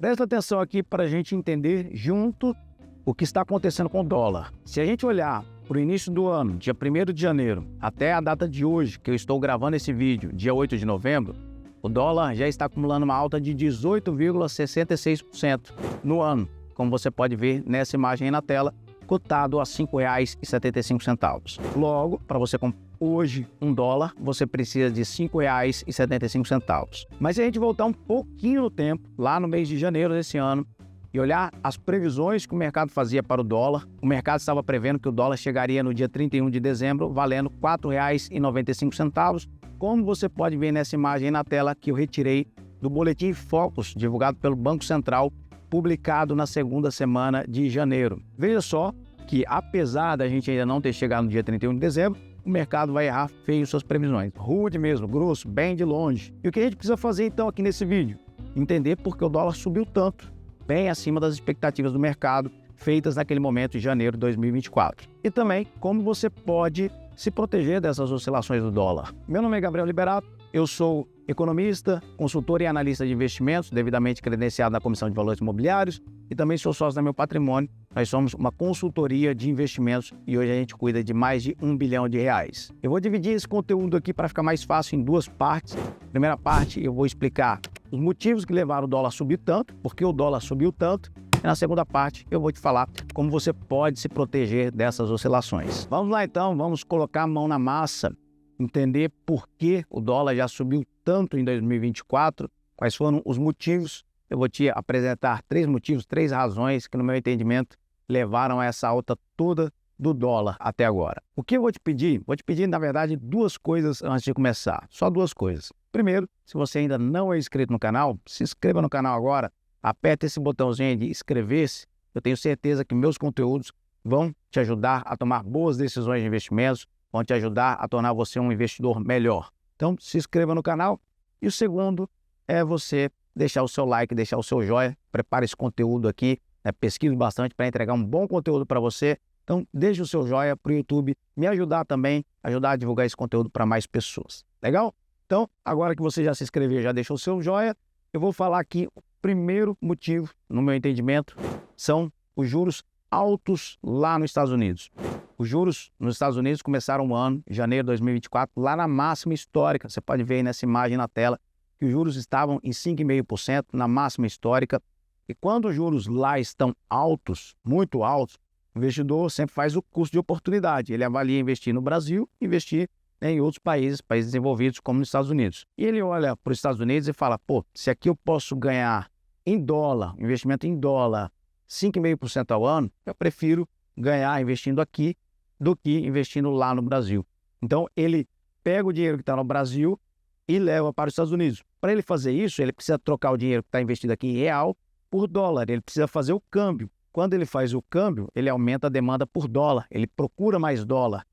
Presta atenção aqui para a gente entender junto o que está acontecendo com o dólar. Se a gente olhar para o início do ano, dia 1º de janeiro, até a data de hoje, que eu estou gravando esse vídeo, dia 8 de novembro, o dólar já está acumulando uma alta de 18,66% no ano, como você pode ver nessa imagem aí na tela, cotado a R$ 5,75. Logo, para você comprar hoje um dólar, você precisa de R$ 5,75. Mas se a gente voltar um pouquinho no tempo, lá no mês de janeiro desse ano, e olhar as previsões que o mercado fazia para o dólar, o mercado estava prevendo que o dólar chegaria no dia 31 de dezembro, valendo R$ 4,95, como você pode ver nessa imagem aí na tela que eu retirei do Boletim Focus, divulgado pelo Banco Central, publicado na segunda semana de janeiro. Veja só que, apesar da gente ainda não ter chegado no dia 31 de dezembro, o mercado vai errar feio suas previsões. Rude mesmo, grosso, bem de longe. E o que a gente precisa fazer então aqui nesse vídeo? Entender por que o dólar subiu tanto, bem acima das expectativas do mercado, feitas naquele momento de janeiro de 2024. E também como você pode se proteger dessas oscilações do dólar. Meu nome é Gabriel Liberato, eu sou economista, consultor e analista de investimentos, devidamente credenciado na Comissão de Valores Imobiliários, e também sou sócio da Meu Patrimônio. Nós somos uma consultoria de investimentos e hoje a gente cuida de mais de R$ 1 bilhão. Eu vou dividir esse conteúdo aqui para ficar mais fácil em duas partes. Primeira parte, eu vou explicar os motivos que levaram o dólar a subir tanto, por que o dólar subiu tanto. E na segunda parte, eu vou te falar como você pode se proteger dessas oscilações. Vamos lá então, vamos colocar a mão na massa, entender por que o dólar já subiu tanto em 2024, quais foram os motivos. Eu vou te apresentar três motivos, três razões que, no meu entendimento, levaram a essa alta toda do dólar até agora. O que eu vou te pedir? Vou te pedir, na verdade, duas coisas antes de começar. Só duas coisas. Primeiro, se você ainda não é inscrito no canal, se inscreva no canal agora, aperta esse botãozinho de inscrever-se. Eu tenho certeza que meus conteúdos vão te ajudar a tomar boas decisões de investimentos, vão te ajudar a tornar você um investidor melhor. Então, se inscreva no canal. E o segundo é você deixar o seu like, deixar o seu joinha, prepare esse conteúdo aqui, pesquise bastante para entregar um bom conteúdo para você. Então, deixe o seu joinha para o YouTube me ajudar também, ajudar a divulgar esse conteúdo para mais pessoas. Legal? Então, agora que você já se inscreveu, já deixou o seu joinha, eu vou falar aqui o primeiro motivo, no meu entendimento, são os juros altos lá nos Estados Unidos. Os juros nos Estados Unidos começaram o ano, janeiro de 2024, lá na máxima histórica. Você pode ver aí nessa imagem na tela que os juros estavam em 5,5% na máxima histórica. E quando os juros lá estão altos, muito altos, o investidor sempre faz o custo de oportunidade. Ele avalia investir no Brasil, investir em outros países desenvolvidos como nos Estados Unidos. E ele olha para os Estados Unidos e fala, pô, se aqui eu posso ganhar em dólar, investimento em dólar, 5,5% ao ano, eu prefiro ganhar investindo aqui do que investindo lá no Brasil. Então, ele pega o dinheiro que está no Brasil e leva para os Estados Unidos. Para ele fazer isso, ele precisa trocar o dinheiro que está investido aqui em real por dólar. Ele precisa fazer o câmbio. Quando ele faz o câmbio, ele aumenta a demanda por dólar. Ele procura mais dólar.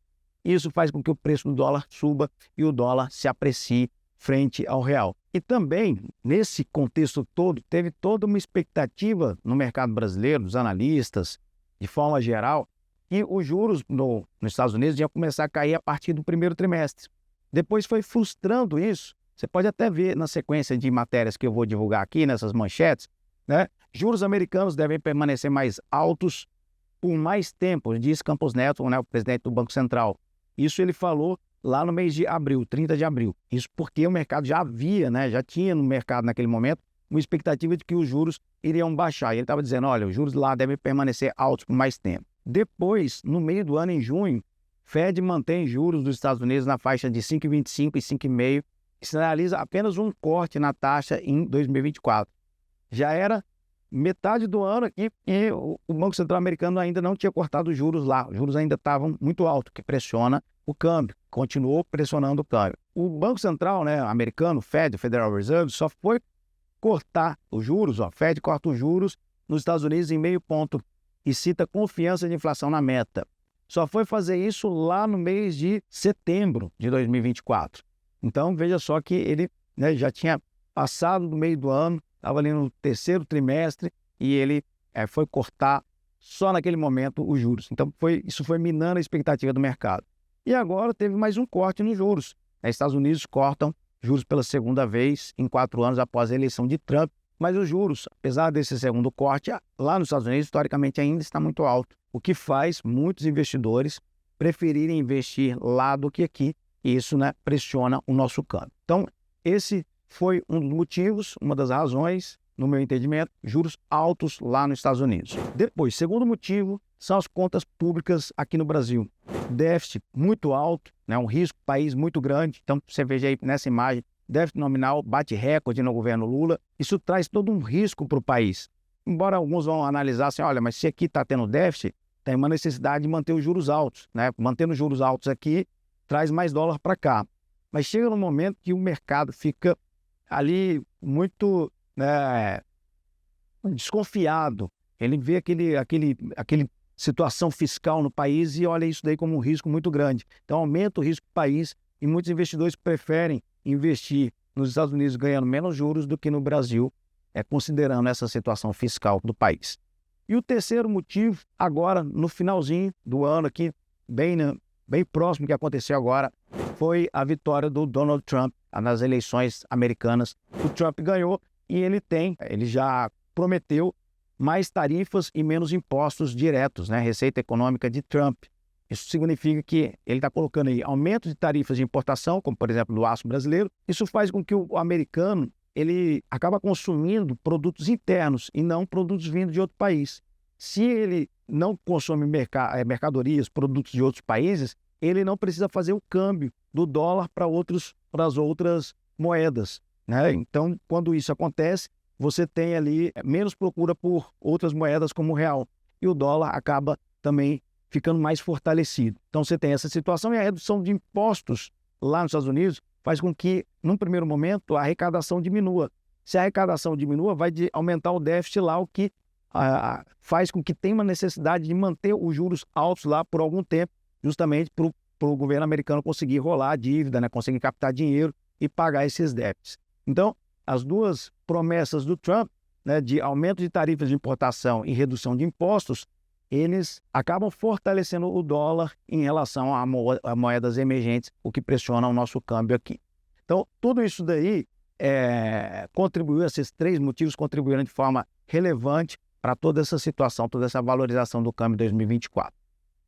Isso faz com que o preço do dólar suba e o dólar se aprecie frente ao real. E também, nesse contexto todo, teve toda uma expectativa no mercado brasileiro, dos analistas, de forma geral, que os juros nos Estados Unidos iam começar a cair a partir do primeiro trimestre. Depois foi frustrando isso. Você pode até ver na sequência de matérias que eu vou divulgar aqui, nessas manchetes, juros americanos devem permanecer mais altos por mais tempo, diz Campos Neto, o presidente do Banco Central. Isso ele falou lá no mês de abril, 30 de abril. Isso porque o mercado já havia, já tinha no mercado naquele momento, uma expectativa de que os juros iriam baixar. E ele estava dizendo, olha, os juros lá devem permanecer altos por mais tempo. Depois, no meio do ano, em junho, Fed mantém juros dos Estados Unidos na faixa de 5,25 e 5,5 e sinaliza apenas um corte na taxa em 2024. Já era metade do ano aqui e o Banco Central americano ainda não tinha cortado os juros lá. Os juros ainda estavam muito altos, que pressiona o câmbio, continuou pressionando o câmbio. O Banco Central americano, Fed, Federal Reserve, só foi cortar os juros, Fed corta os juros nos Estados Unidos em 0,5 ponto e cita confiança de inflação na meta. Só foi fazer isso lá no mês de setembro de 2024. Então, veja só que ele já tinha passado do meio do ano, estava ali no terceiro trimestre e ele foi cortar só naquele momento os juros. Então, isso foi minando a expectativa do mercado. E agora teve mais um corte nos juros. Os Estados Unidos cortam juros pela segunda vez em 4 anos após a eleição de Trump, Mas os juros, apesar desse segundo corte, lá nos Estados Unidos, historicamente, ainda está muito alto, o que faz muitos investidores preferirem investir lá do que aqui, e isso, né, pressiona o nosso câmbio. Então, esse foi um dos motivos, uma das razões, no meu entendimento, juros altos lá nos Estados Unidos. Depois, segundo motivo, são as contas públicas aqui no Brasil. Déficit muito alto, né, um risco país muito grande. Então, você veja aí nessa imagem, déficit nominal bate recorde no governo Lula. Isso traz todo um risco para o país. Embora alguns vão analisar assim, olha, mas se aqui está tendo déficit, tem uma necessidade de manter os juros altos, né? Mantendo os juros altos aqui, traz mais dólar para cá. Mas chega no momento que o mercado fica ali muito, né, desconfiado. Ele vê aquele situação fiscal no país e olha isso daí como um risco muito grande. Então aumenta o risco do país e muitos investidores preferem investir nos Estados Unidos ganhando menos juros do que no Brasil, considerando essa situação fiscal do país. E o terceiro motivo, agora no finalzinho do ano aqui, bem próximo que aconteceu agora, foi a vitória do Donald Trump nas eleições americanas. O Trump ganhou e ele já prometeu mais tarifas e menos impostos diretos, né? Receita econômica de Trump. Isso significa que ele está colocando aí aumento de tarifas de importação, como por exemplo do aço brasileiro. Isso faz com que o americano ele acaba consumindo produtos internos e não produtos vindos de outro país. Se ele não consome mercadorias, produtos de outros países, ele não precisa fazer o câmbio do dólar para as outras moedas, né? Então, quando isso acontece, você tem ali menos procura por outras moedas como o real. E o dólar acaba também ficando mais fortalecido. Então, você tem essa situação e a redução de impostos lá nos Estados Unidos faz com que, num primeiro momento, a arrecadação diminua. Se a arrecadação diminua, vai aumentar o déficit lá, o que faz com que tenha uma necessidade de manter os juros altos lá por algum tempo, justamente para o governo americano conseguir rolar a dívida, né, conseguir captar dinheiro e pagar esses déficits. Então, as duas promessas do Trump, né, de aumento de tarifas de importação e redução de impostos, eles acabam fortalecendo o dólar em relação a moedas emergentes, o que pressiona o nosso câmbio aqui. Então, tudo isso daí contribuiu, esses três motivos contribuíram de forma relevante para toda essa situação, toda essa valorização do câmbio em 2024.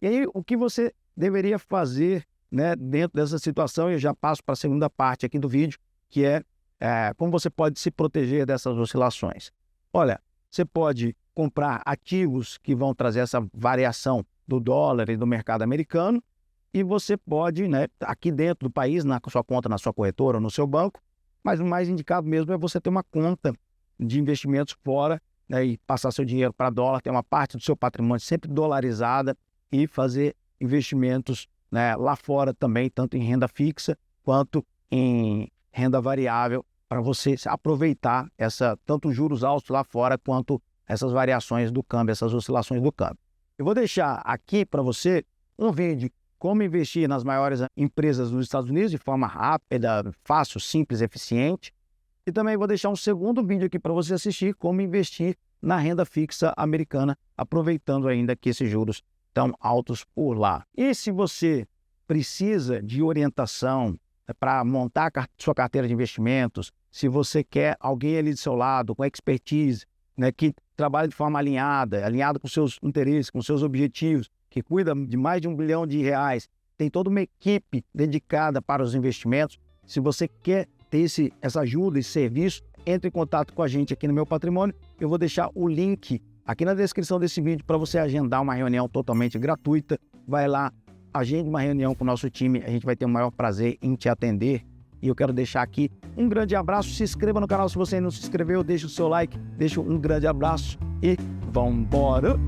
E aí, o que você deveria fazer, né, dentro dessa situação? Eu já passo para a segunda parte aqui do vídeo, que é como você pode se proteger dessas oscilações. Olha, você pode comprar ativos que vão trazer essa variação do dólar e do mercado americano, e você pode, né, aqui dentro do país, na sua conta, na sua corretora ou no seu banco, mas o mais indicado mesmo é você ter uma conta de investimentos fora, né, e passar seu dinheiro para dólar, ter uma parte do seu patrimônio sempre dolarizada e fazer investimentos, né, lá fora também, tanto em renda fixa quanto em renda variável, para você aproveitar tanto os juros altos lá fora quanto essas variações do câmbio, essas oscilações do câmbio. Eu vou deixar aqui para você um vídeo como investir nas maiores empresas dos Estados Unidos de forma rápida, fácil, simples, eficiente. E também vou deixar um segundo vídeo aqui para você assistir como investir na renda fixa americana, aproveitando ainda que esses juros estão altos por lá. E se você precisa de orientação para montar sua carteira de investimentos, se você quer alguém ali do seu lado com expertise, né, que trabalha de forma alinhada com seus interesses, com seus objetivos, que cuida de mais de R$1 bilhão, tem toda uma equipe dedicada para os investimentos. Se você quer ter essa ajuda, esse serviço, entre em contato com a gente aqui no Meu Patrimônio. Eu vou deixar o link aqui na descrição desse vídeo para você agendar uma reunião totalmente gratuita. Vai lá, agende uma reunião com o nosso time, a gente vai ter o maior prazer em te atender. E eu quero deixar aqui um grande abraço, se inscreva no canal se você ainda não se inscreveu, deixa o seu like, deixa um grande abraço e vambora!